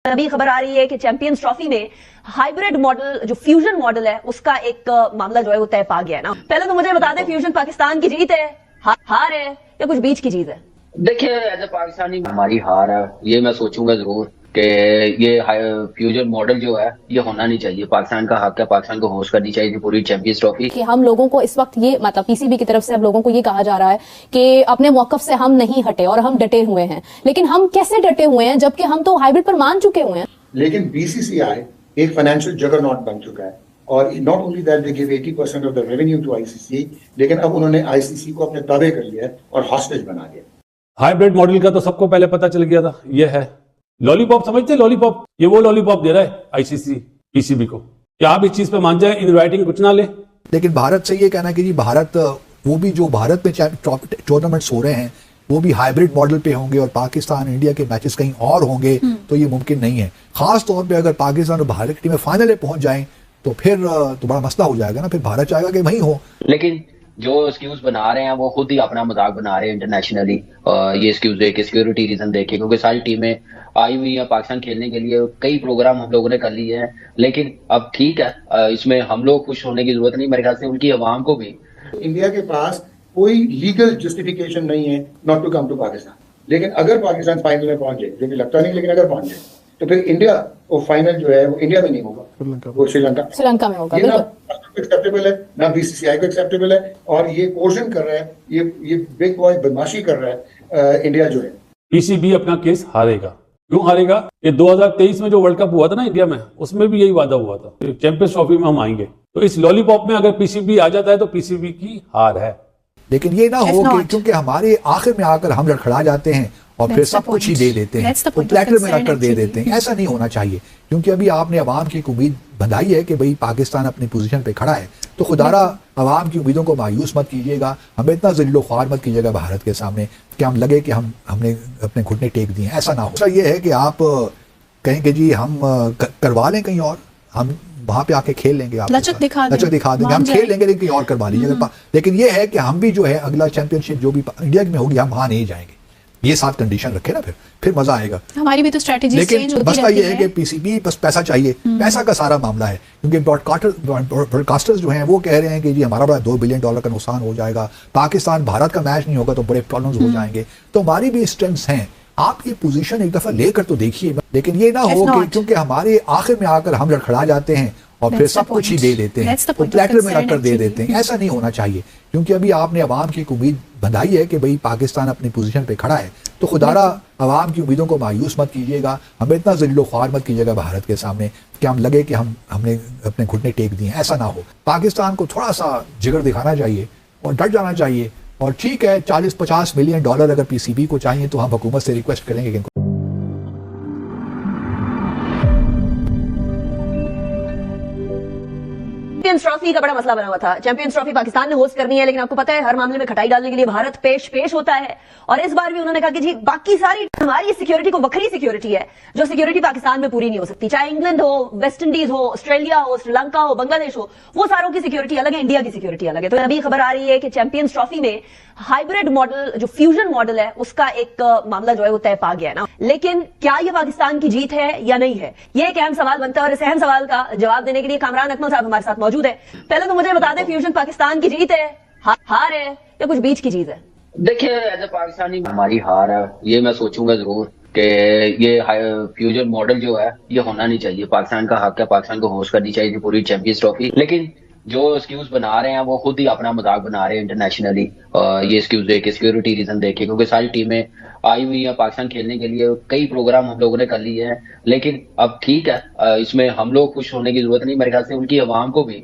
अभी खबर आ रही है कि चैंपियंस ट्रॉफी में हाइब्रिड मॉडल जो फ्यूजन मॉडल है उसका एक मामला जो है वो तय पा गया है ना। पहले तो मुझे बता दें, फ्यूजन पाकिस्तान की जीत है, हार है या कुछ बीच की चीज है? देखिए एज ए पाकिस्तानी हमारी हार है, ये मैं सोचूंगा जरूर कि ये फ्यूजन मॉडल जो है ये होना नहीं चाहिए। पाकिस्तान का हक है, पाकिस्तान को होस्ट करनी चाहिए पूरी चैंपियंस ट्रॉफी। कि हम लोगों को इस वक्त ये मतलब पीसीबी की तरफ से हम लोगों को ये कहा जा रहा है कि अपने मौकफ से हम नहीं हटे और हम डटे हुए हैं, लेकिन हम कैसे डटे हुए हैं जबकि हम तो हाइब्रिड पर मान चुके हुए हैं। लेकिन बीसीसीआई एक फाइनेंशियल जगरनॉट बन चुका है और not only that they give 80% of the revenue to ICC, लेकिन अब उन्होंने आईसीसी को अपने ताबे कर लिया है और हॉस्टेज बना दिया। हाइब्रिड मॉडल का तो सबको पहले पता चल गया था, ये है लॉलीपॉप, समझते हैं लॉलीपॉप, ये वो लॉलीपॉप दे रहा है आईसीसी पीसीबी को कि आप इस चीज पे मान जाए, इन राइटिंग कुछ ना ले। लेकिन भारत से ये कहना कि जी भारत, वो भी जो भारत में टूर्नामेंट्स हो रहे हैं वो भी हाइब्रिड मॉडल पे होंगे और पाकिस्तान इंडिया के मैचेस कहीं और होंगे, तो ये मुमकिन नहीं है। खास तौर पे अगर पाकिस्तान और भारत की टीमें फाइनल में पहुंच जाएं तो फिर तो बड़ा मसला हो जाएगा ना, फिर भारत चाहेगा कि वहीं हो। लेकिन जो एक्सक्यूज बना रहे हैं वो खुद ही अपना मजाक बना रहे हैं इंटरनेशनली, ये एक्सक्यूज देके, सिक्योरिटी रीजन देके, क्योंकि सारी टीमें आई हुई है पाकिस्तान खेलने के लिए, कई प्रोग्राम हम लोगों ने कर लिए हैं। लेकिन अब ठीक है, इसमें हम लोग खुश होने की जरूरत नहीं, मेरे ख्याल से उनकी अवाम को भी। इंडिया के पास कोई लीगल जस्टिफिकेशन नहीं है not to come to Pakistan, लेकिन अगर पाकिस्तान फाइनल में पहुंच जाए, जो कि लगता नहीं, लेकिन अगर पहुंच जाए तो फिर इंडिया वो फाइनल जो है वो इंडिया में नहीं होगा, वो श्रीलंका में होगा। ये ना एक्सेप्टेबल है ना बीसीसीआई को एक्सेप्टेबल है, और ये कोर्शन कर रहा है, ये बिग बॉय बदमाशी कर रहा है इंडिया जो है। पीसीबी अपना केस हारेगा। क्यों हारेगा? ये 2023 में जो वर्ल्ड कप हुआ था ना इंडिया में, उसमें भी यही वादा हुआ था, चैंपियंस ट्रॉफी में हम आएंगे। तो इस लॉलीपॉप में अगर पीसीबी आ जाता है तो पीसीबी की हार है। लेकिन ये ना हो कि क्योंकि हमारे आखिर में आकर हम लड़खड़ा जाते हैं और फिर सब कुछ ही दे देते हैं, तो प्लेटर में रखकर दे देते हैं। ऐसा नहीं होना चाहिए, क्योंकि अभी आपने अवाम की एक उम्मीद बंधाई है कि भाई पाकिस्तान अपनी पोजीशन पे खड़ा है, तो खुदारा अवाम की उम्मीदों को मायूस मत कीजिएगा, हमें इतना ज़लीलो ख्वार मत कीजिएगा भारत के सामने कि हम लगे कि हमने अपने घुटने टेक दिए। ऐसा ना हो। ये है कि आप कहें कि जी हम करवा लें कहीं और, हम वहां पे आके खेल लेंगे, आप लचक दिखा देंगे, हम खेल लेंगे, लेकिन कहीं और करवा लीजिए। लेकिन ये है कि हम भी जो है अगला चैंपियनशिप जो भी इंडिया में होगी हम वहां नहीं जाएंगे। ये 7 कंडीशन रखे ना, फिर मजा आएगा। हमारी भी तो स्ट्रेटजी चेंज होती मसला ये है कि पीसीबी बस पैसा चाहिए, पैसा का सारा मामला है। क्योंकि ब्रॉडकास्टर्स जो हैं वो कह रहे हैं कि जी हमारा बड़ा $2 बिलियन का नुकसान हो जाएगा, पाकिस्तान भारत का मैच नहीं होगा तो बड़े प्रॉब्लम्स हो जाएंगे। तो हमारी भी स्ट्रेंथ्स हैं, आप ये पोजीशन एक दफा लेकर तो देखिए। लेकिन ये ना हो कि क्योंकि हमारे आखिर में आकर हम लड़खड़ा जाते हैं और फिर सब कुछ ही दे देते हैं, तो प्लेटर में रखकर दे देते हैं। ऐसा नहीं होना चाहिए, क्योंकि अभी आपने अवाम की एक उम्मीद बंधाई है कि भाई पाकिस्तान अपनी पोजीशन पे खड़ा है, तो खुदारा अवाम की उम्मीदों को मायूस मत कीजिएगा, हमें इतना ज़लीलो ख्वार मत कीजिएगा भारत के सामने कि हम लगे कि हमने अपने घुटने टेक दिए। ऐसा ना हो। पाकिस्तान को थोड़ा सा जिगर दिखाना चाहिए और डट जाना चाहिए। और ठीक है, $40-50 मिलियन अगर पीसीबी को चाहिए तो हम हुकूमत से रिक्वेस्ट करेंगे कि चैंपियंस ट्रॉफी का बड़ा मसला बना हुआ था। चैंपियंस ट्रॉफी पाकिस्तान ने होस्ट करनी है, लेकिन आपको पता है हर मामले में खटाई डालने के लिए भारत पेश होता है। और इस बार भी उन्होंने कहा कि जी बाकी सारी हमारी सिक्योरिटी को वक्री सिक्योरिटी है, जो सिक्योरिटी पाकिस्तान में पूरी नहीं हो सकती। चाहे इंग्लैंड हो, वेस्ट इंडीज हो, ऑस्ट्रेलिया हो, श्रीलंका हो, बांग्लादेश हो, वो सारों की सिक्योरिटी अलग है, इंडिया की सिक्योरिटी अलग है। तो अभी खबर आ रही है कि चैंपियंस ट्रॉफी में हाइब्रिड मॉडल जो फ्यूजन मॉडल है उसका एक मामला जो है वो तय पा गया है ना। लेकिन क्या ये पाकिस्तान की जीत है या नहीं है, ये एक अहम सवाल बनता है। और इस अहम सवाल का जवाब देने के लिए कामरान अकमल साहब हमारे साथ मौजूद है। पहले तो मुझे बता दें, फ्यूजन पाकिस्तान की जीत है, हार है या कुछ बीच की चीज है? देखिए एज ए पाकिस्तानी हमारी हार है, ये मैं सोचूंगा जरूर कि ये फ्यूजन मॉडल जो है ये होना नहीं चाहिए। पाकिस्तान का हक है, पाकिस्तान को होस्ट करनी चाहिए पूरी चैंपियंस ट्रॉफी। लेकिन जो एक्सक्यूज बना रहे हैं वो खुद ही अपना मजाक बना रहे हैं इंटरनेशनली, ये एक्सक्यूज देके, सिक्योरिटी रीजन देके, क्योंकि सारी टीमें आई हुई है पाकिस्तान खेलने के लिए, कई प्रोग्राम हम लोगों ने कर लिए हैं। लेकिन अब ठीक है, इसमें हम लोग खुश होने की जरूरत नहीं, मेरे ख्याल से उनकी अवाम को भी,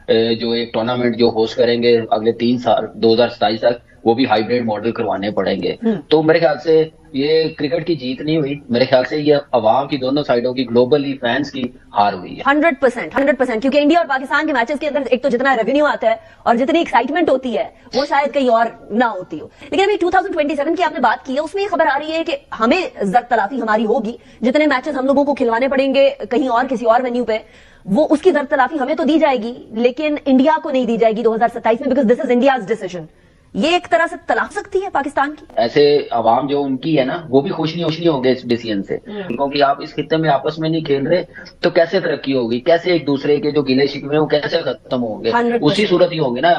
जो एक टूर्नामेंट जो होस्ट करेंगे अगले 3 साल 2027 तक, वो भी हाइब्रिड मॉडल करवाने पड़ेंगे। तो मेरे ख्याल से ये क्रिकेट की जीत नहीं हुई, मेरे ख्याल से ये अवाम की दोनों साइडों की, ग्लोबली फैंस की हार हुई है। 100%, क्योंकि इंडिया और पाकिस्तान के मैचेस के अंदर एक तो जितना रेवेन्यू आता है और जितनी एक्साइटमेंट होती है वो शायद कहीं और ना होती हो। लेकिन अभी 2027 की आपने बात की है, उसमें ये खबर आ रही है कि हमें जर तलाफी हमारी होगी, जितने मैचेस हम लोगों को खिलवाने पड़ेंगे कहीं और किसी और वेन्यू पे, वो उसकी जर तलाफी हमें तो दी जाएगी, लेकिन इंडिया को नहीं दी जाएगी 2027 में, because this is India's decision. ये एक तरह से तलाक सकती है पाकिस्तान की। ऐसे आवाम जो उनकी है ना, वो भी खुश नहीं होंगे इस डिसीजन से, क्योंकि आप इस खित्ते में आपस में नहीं खेल रहे तो कैसे तरक्की होगी, कैसे एक दूसरे के जो गिले शिकवे वो कैसे खत्म होंगे। 100%। उसी सूरत ही होंगे ना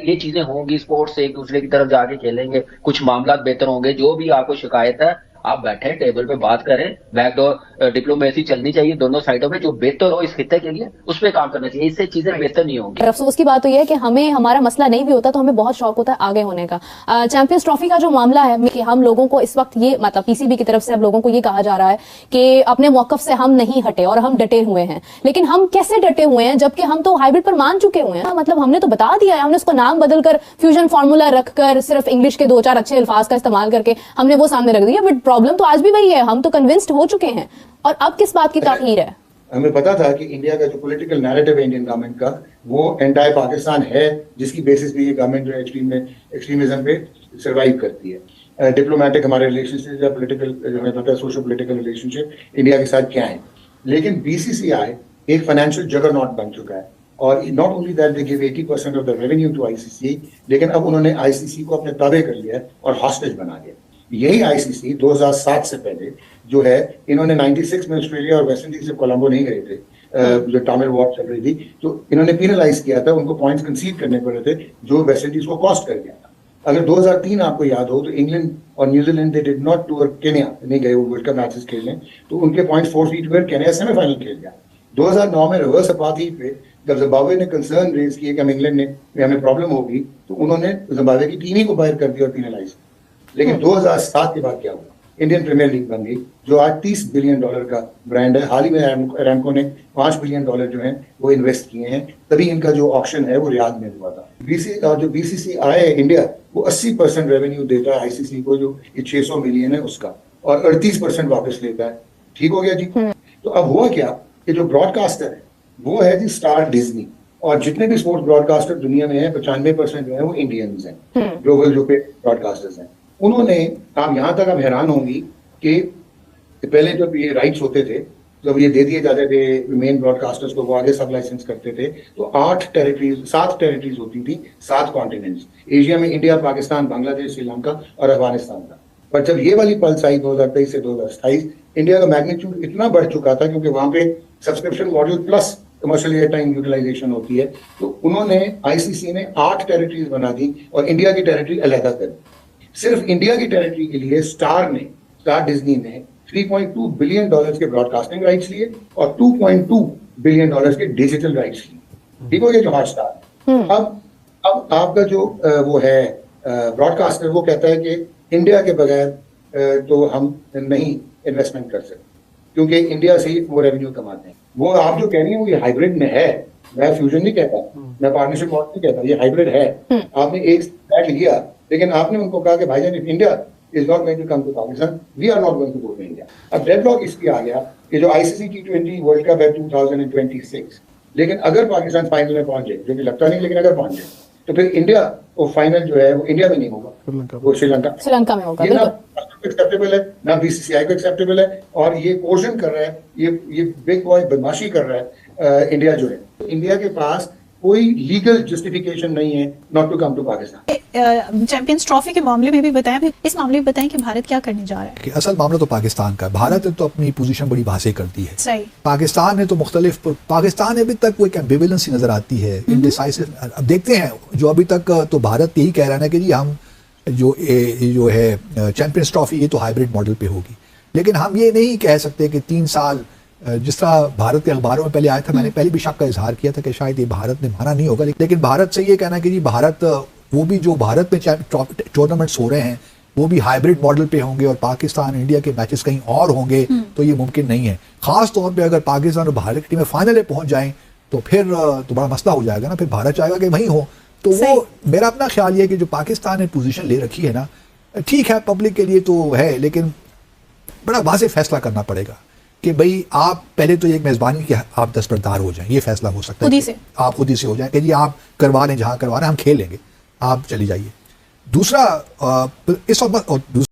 ये चीजें होंगी, स्पोर्ट्स से एक दूसरे की तरफ जाके खेलेंगे, कुछ मामला बेहतर होंगे। जो भी आपको शिकायत है आप बैठे टेबल पे बात करें, बैकडोर डिप्लोमेसी चलनी चाहिए दोनों साइडों में, जो बेहतर हो इस खित्ते के लिए उस पर काम करना चाहिए, इससे चीजें बेहतर नहीं होंगी। और अफसोस की बात तो यह है कि हमें हमारा मसला नहीं भी होता तो हमें बहुत शौक होता है आगे होने का। चैंपियंस ट्रॉफी का जो मामला है कि हम लोगों को इस वक्त ये मतलब पीसीबी की तरफ से हम लोगों को ये कहा जा रहा है कि अपने मौकफ से हम नहीं हटे और हम डटे हुए हैं। लेकिन हम कैसे डटे हुए हैं जबकि हम तो हाइब्रिड पर मान चुके हुए हैं। मतलब हमने तो बता दिया है, हमने उसको नाम बदलकर फ्यूजन फार्मूला रखकर सिर्फ इंग्लिश के 2-4 अच्छे अल्फाज का इस्तेमाल करके हमने वो सामने रख दिया, बट प्रॉब्लम तो आज भी वही है। हम तो कन्विंस्ड हो चुके हैं और अब किस बात की ताखीर है। हमें पता था कि इंडिया का जो पॉलिटिकल नैरेटिव है इंडियन गवर्नमेंट का, वो एंटायर पाकिस्तान है, जिसकी बेसिस पे ये गवर्नमेंट जो एक्सट्रीमिज्म पे सरवाइव करती है। डिप्लोमेटिक हमारे रिलेशनशिप या पॉलिटिकल जो हमें पता है सोशल पॉलिटिकल रिलेशनशिप इंडिया के साथ क्या है। लेकिन बीसीसीआई एक फाइनेंशियल जगरनॉट बन चुका है और not only that they give 80% of the revenue to ICC, लेकिन अब उन्होंने आईसीसी को अपने ताबे कर लिया है और हॉस्टेज बना दिया। यही आईसीसी 2007 से पहले जो है, इन्होंने 96 में ऑस्ट्रेलिया और वेस्ट इंडीज से कोलंबो नहीं गए थे, जो टामिल वॉर चल रही थी, तो इन्होंने पेनलाइज किया था, उनको पॉइंट्स कंसीड करने पड़े थे जो वेस्ट इंडीज को कॉस्ट कर गया था। अगर 2003 आपको याद हो तो इंग्लैंड और New Zealand they did not tour, Kenya नहीं गए वो वर्ल्ड कप मैचेस खेलने, तो उनके पॉइंट्स फोरफीट हुए, केन्या सेमीफाइनल खेल गया। 2009 में रिवर्स अपार्थाइड पे जब जिम्बाब्वे ने कंसर्न रेज किए कि हम इंग्लैंड ने हमें प्रॉब्लम होगी, तो उन्होंने जिम्बाब्वे की टीम ही को बाहर कर दिया और पेनलाइज। लेकिन 2007 के बाद क्या हुआ, इंडियन प्रीमियर लीग बन गई जो आज $30 बिलियन का ब्रांड है। हाल ही में अरामको ने $5 बिलियन जो है वो इन्वेस्ट किए हैं, तभी इनका जो ऑक्शन है वो रियाद में हुआ था। जो बीसीसीआई है इंडिया, वो 80% रेवेन्यू देता है आईसीसी को, जो ये 600 मिलियन है उसका, और 38% वापस लेता है। ठीक हो गया जी। तो अब हुआ क्या कि जो ब्रॉडकास्टर है वो है जी स्टार डिज्नी, और जितने भी स्पोर्ट्स ब्रॉडकास्टर दुनिया में है 95% जो है वो इंडियंस हैं, ग्लोबल जो पे ब्रॉडकास्टर्स हैं। उन्होंने, आप यहाँ तक आप हैरान होंगी कि पहले जब ये राइट्स होते थे, जब ये दे दिए जाते थे मेन ब्रॉडकास्टर्स को, वो आगे सब लाइसेंस करते थे, तो 7 टेरिटरीज होती थी, 7 कॉन्टिनेंट्स। एशिया में इंडिया, पाकिस्तान, बांग्लादेश, श्रीलंका और अफगानिस्तान था। पर जब ये वाली पल्स आई 2023 से 2027, इंडिया का मैग्नीट्यूड इतना बढ़ चुका था, क्योंकि वहां पे subscription module plus commercial air time utilisation होती है, तो उन्होंने आईसीसी ने 8 टेरिटरीज बना दी और इंडिया की टेरिटरी अलग कर दी। सिर्फ इंडिया की टेरिटरी के लिए स्टार डिज्नी ने $3.2 बिलियन के ब्रॉडकास्टिंग राइट्स लिए और $2.2 बिलियन के डिजिटल राइट्स लिए। ठीक हो गया जो हॉटस्टार। अब आपका जो वो है ब्रॉडकास्टर, वो कहता है कि इंडिया के बगैर तो हम नहीं इन्वेस्टमेंट कर सकते, क्योंकि इंडिया से ही वो रेवेन्यू कमाते हैं। वो आप जो कह रही हैं वो ये हाइब्रिड में है, मैं फ्यूजन नहीं कहता, मैं पार्टनरशिप मॉडल नहीं कहता, ये हाइब्रिड है। आपने एक स्टैंड लिया, लेकिन आपने उनको कहा कि भाईजान if India is not going to come to Pakistan, we are not going to go to India. अब डेडलॉक इसलिए आ गया कि जो आईसीसी T20 वर्ल्ड कप है 2026, लेकिन अगर पाकिस्तान फाइनल में पहुंचे, जो कि लगता नहीं, लेकिन अगर पहुंचे तो फिर इंडिया वो फाइनल जो है वो इंडिया में नहीं होगा, वो श्रीलंका में होगा। ये ना एक्सेप्टेबल है, ना बीसीसीआई को एक्सेप्टेबल है, और ये कोशन कर रहा है, ये बिग बॉय बदमाशी कर रहा है इंडिया जो है। इंडिया के पास कोई लीगल जस्टिफिकेशन नहीं है not to come to Pakistan. Champions Trophy के मामले में भी बताएं, इस मामले में बताएं कि भारत क्या करने जा रहा है। कि असल मामला तो पाकिस्तान का, भारत ने तो अपनी पोजीशन बड़ी वाज़ेह कर दी है। सही। पाकिस्तान ने तो मुख्तलिफ, पाकिस्तान अभी तक वो एक एम्बिवेलेंसी नजर आती है, इनडिसाइसिव। अब देखते हैं, जो अभी तक तो भारत यही कह रहा है कि जी हम जो है चैंपियंस ट्रॉफी ये तो हाइब्रिड मॉडल पे होगी, लेकिन हम ये नहीं कह सकते कि 3 साल, जिस तरह भारत के अखबारों में पहले आया था, मैंने पहले भी शक का इजहार किया था कि शायद ये भारत ने माना नहीं होगा, लेकिन भारत से ये कहना है कि जी भारत, वो भी जो भारत में टूर्नामेंट्स हो रहे हैं वो भी हाइब्रिड मॉडल पे होंगे और पाकिस्तान इंडिया के मैचेस कहीं और होंगे, तो ये मुमकिन नहीं है। खास तौर पे अगर पाकिस्तान और भारत की टीमें फाइनल में पहुंच जाएं तो फिर तो बड़ा मसला हो जाएगा ना, फिर भारत चाहेगा कि वहीं हो। तो वो मेरा अपना ख्याल ये है कि जो पाकिस्तान ने पोजीशन ले रखी है ना, ठीक है पब्लिक के लिए तो है, लेकिन बड़ा वाज़ेह फैसला करना पड़ेगा कि भाई आप पहले तो एक मेज़बानी की आप दस्तबरदार हो जाएं, ये फैसला हो सकता है आप खुद ही से हो जाएं कि जी आप करवा लें, जहाँ करवा लें हम खेल लेंगे, आप चली जाइए। दूसरा इस वक्त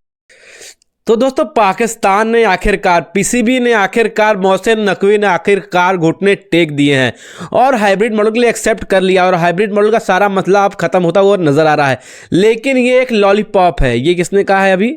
तो दोस्तों पाकिस्तान ने आखिरकार, पीसीबी ने आखिरकार, मोहसिन नकवी ने आखिरकार घुटने टेक दिए हैं और हाइब्रिड मॉडल के लिए एक्सेप्ट कर लिया और हाइब्रिड मॉडल का सारा मसला अब खत्म होता हुआ नजर आ रहा है। लेकिन ये एक लॉलीपॉप है। ये किसने कहा है अभी?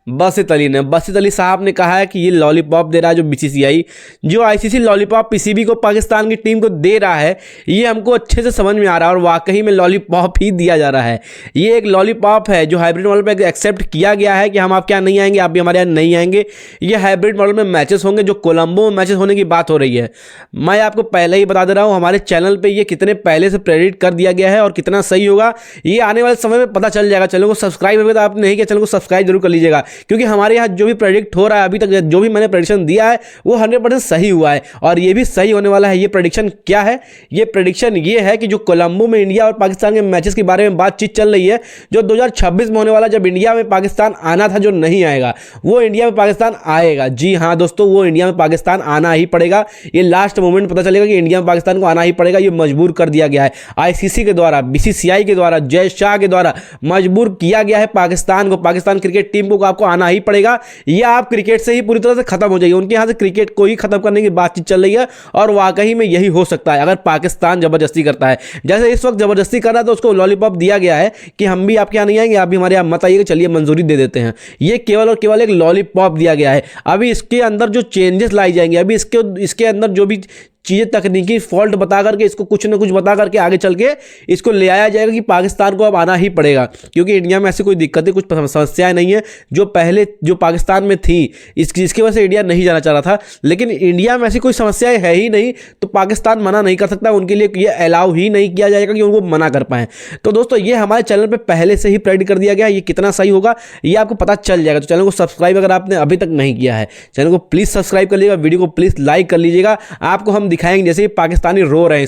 बासित अली ने। बासित अली साहब ने कहा है कि ये लॉलीपॉप दे रहा है जो बीसीसीआई, जो आईसीसी लॉलीपॉप पीसीबी को, पाकिस्तान की टीम को दे रहा है, ये हमको अच्छे से समझ में आ रहा है और वाकई में लॉलीपॉप ही दिया जा रहा है। ये एक लॉलीपॉप है जो हाइब्रिड मॉडल पे एक्सेप्ट किया गया है कि हम आपके यहाँ नहीं आएंगे, आप भी हमारे यहाँ नहीं आएंगे। ये हाइब्रिड मॉडल में मैचेस होंगे, जो कोलंबो में मैचेस होने की बात हो रही है। मैं आपको पहले ही बता दे रहा हूँ, हमारे चैनल पर ये कितने पहले से प्रेडिक्ट कर दिया गया है और कितना सही होगा ये आने वाले समय में पता चल जाएगा। चैनल को सब्सक्राइब अगर आपने नहीं किया, चैनल को सब्सक्राइब जरूर कर लीजिएगा, क्योंकि हमारे यहाँ जो भी प्रेडिक्ट हो रहा है अभी तक, जो भी मैंने प्रेडिक्शन दिया है वो 100% सही हुआ है और ये भी सही होने वाला है। ये प्रेडिक्शन क्या है? ये प्रेडिक्शन ये है कि जो कोलंबो में इंडिया और पाकिस्तान के मैचेस के बारे में बातचीत चल रही है, जो 2026 में होने वाला, जब इंडिया में पाकिस्तान आना था, जो नहीं आएगा, वो इंडिया में पाकिस्तान आएगा। जी हाँ दोस्तों, वो इंडिया में पाकिस्तान आना ही पड़ेगा। ये लास्ट मोमेंट पता चलेगा कि इंडिया में पाकिस्तान को आना ही पड़ेगा। ये मजबूर कर दिया गया है आईसीसी के द्वारा, बीसीसीआई के द्वारा, जय शाह के द्वारा मजबूर किया गया है पाकिस्तान को, पाकिस्तान क्रिकेट टीम को आपको आना ही पड़ेगा। ये आप क्रिकेट से ही पूरी तरह से खत्म हो जाएगी। उनके यहाँ से क्रिकेट को ही खत्म करने की बातचीत चल रही है और वाकई में यही हो सकता है अगर पाकिस्तान जबरदस्ती करता है। जैसे इस वक्त जबरदस्ती कर रहा है तो उसको लॉलीपॉप दिया गया है कि हम भी आपके यहाँ नहीं आएंगे, आप भी हमारे यहाँ मत आइएगा, चलिए मंजूरी दे देते हैं। ये केवल और केवल एक लॉलीपॉप दिया गया है। अभी इसके अंदर जो चेंजेस लाई जाएंगे, अभी इसके अंदर जो भी चीज़ें, तकनीकी फॉल्ट बता करके, इसको कुछ ना कुछ बता करके आगे चल के इसको ले आया जाएगा कि पाकिस्तान को अब आना ही पड़ेगा, क्योंकि इंडिया में ऐसी कोई दिक्कतें, कुछ समस्याएं नहीं है जो पहले जो पाकिस्तान में थी, इसकी वजह से इंडिया नहीं जाना चाह रहा था। लेकिन इंडिया में ऐसी कोई समस्याएं है ही नहीं, तो पाकिस्तान मना नहीं कर सकता, उनके लिए ये अलाउ ही नहीं किया जाएगा कि उनको मना कर पाएँ। तो दोस्तों ये हमारे चैनल पर पहले से ही प्रेडिक्ट कर दिया गया, ये कितना सही होगा ये आपको पता चल जाएगा। तो चैनल को सब्सक्राइब अगर आपने अभी तक नहीं किया है, चैनल को प्लीज़ सब्सक्राइब कर लीजिएगा, वीडियो को प्लीज़ लाइक कर लीजिएगा। आपको हम दिखाएंगे जैसे पाकिस्तानी रो रहे हैं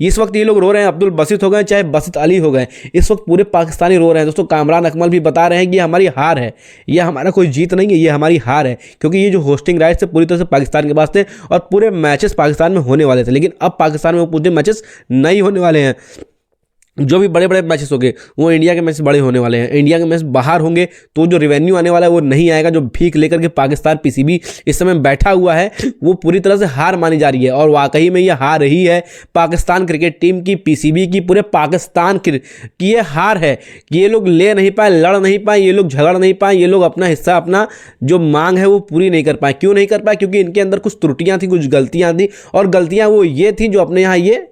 इस वक्त ये लोग रो रहे हैं, अब्दुल बासित हो गए चाहे बासित अली हो गए, इस वक्त पूरे पाकिस्तानी रो रहे हैं। दोस्तों कामरान अकमल भी बता रहे हैं कि ये हमारी हार है, ये हमारा कोई जीत नहीं है, ये हमारी हार है, क्योंकि ये जो होस्टिंग राइट्स थे पूरी तरह से पाकिस्तान के पास थे और पूरे मैचेस पाकिस्तान में होने वाले थे। लेकिन अब पाकिस्तान में वो पूरे मैचेस नहीं होने वाले हैं। जो भी बड़े बड़े मैचेस होंगे वो इंडिया के मैच बड़े होने वाले हैं। इंडिया के मैच बाहर होंगे तो जो रेवेन्यू आने वाला है वो नहीं आएगा। जो भीख लेकर के पाकिस्तान पीसीबी इस समय बैठा हुआ है वो पूरी तरह से हार मानी जा रही है और वाकई में ये हार ही है पाकिस्तान क्रिकेट टीम की, पीसीबी की, पूरे पाकिस्तान की ये हार है कि ये लोग ले नहीं पाए, लड़ नहीं पाए, ये लोग झगड़ नहीं पाए, ये लोग अपना हिस्सा, अपना जो मांग है वो पूरी नहीं कर पाए। क्यों नहीं कर पाए? क्योंकि इनके अंदर कुछ त्रुटियाँ थी, कुछ गलतियाँ थी और गलतियाँ वो ये थी जो अपने यहाँ ये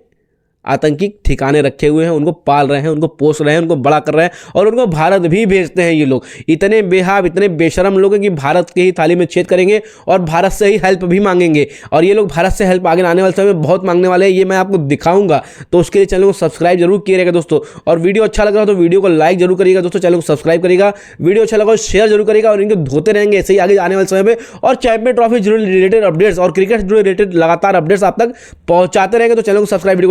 आतंकी ठिकाने रखे हुए हैं, उनको पाल रहे हैं, उनको पोस रहे हैं, उनको बड़ा कर रहे हैं और उनको भारत भी भेजते हैं। ये लोग इतने बेहाब, इतने बेशरम लोग हैं कि भारत के ही थाली में छेद करेंगे और भारत से ही हेल्प भी मांगेंगे और ये लोग भारत से हेल्प आगे आने वाले समय में बहुत मांगने वाले हैं। ये मैं आपको दिखाऊंगा, तो उसके लिए चैनल को सब्सक्राइब जरूर किएगा दोस्तों। और वीडियो अच्छा लग रहा हो तो वीडियो को लाइक जरूर करिएगा दोस्तों, चैनल को सब्सक्राइब करिएगा, वीडियो अच्छा लगा शेयर जरूर करिएगा और इनको धोते रहेंगे ऐसे ही आगे आने वाले समय में। और चैंपियन ट्रॉफी जुड़े रिलेटेड अपडेट्स और क्रिकेट जुड़े रिलेटेड लगातार अपडेट्स आप तक पहुंचाते रहेंगे। तो चैनल को सब्सक्राइब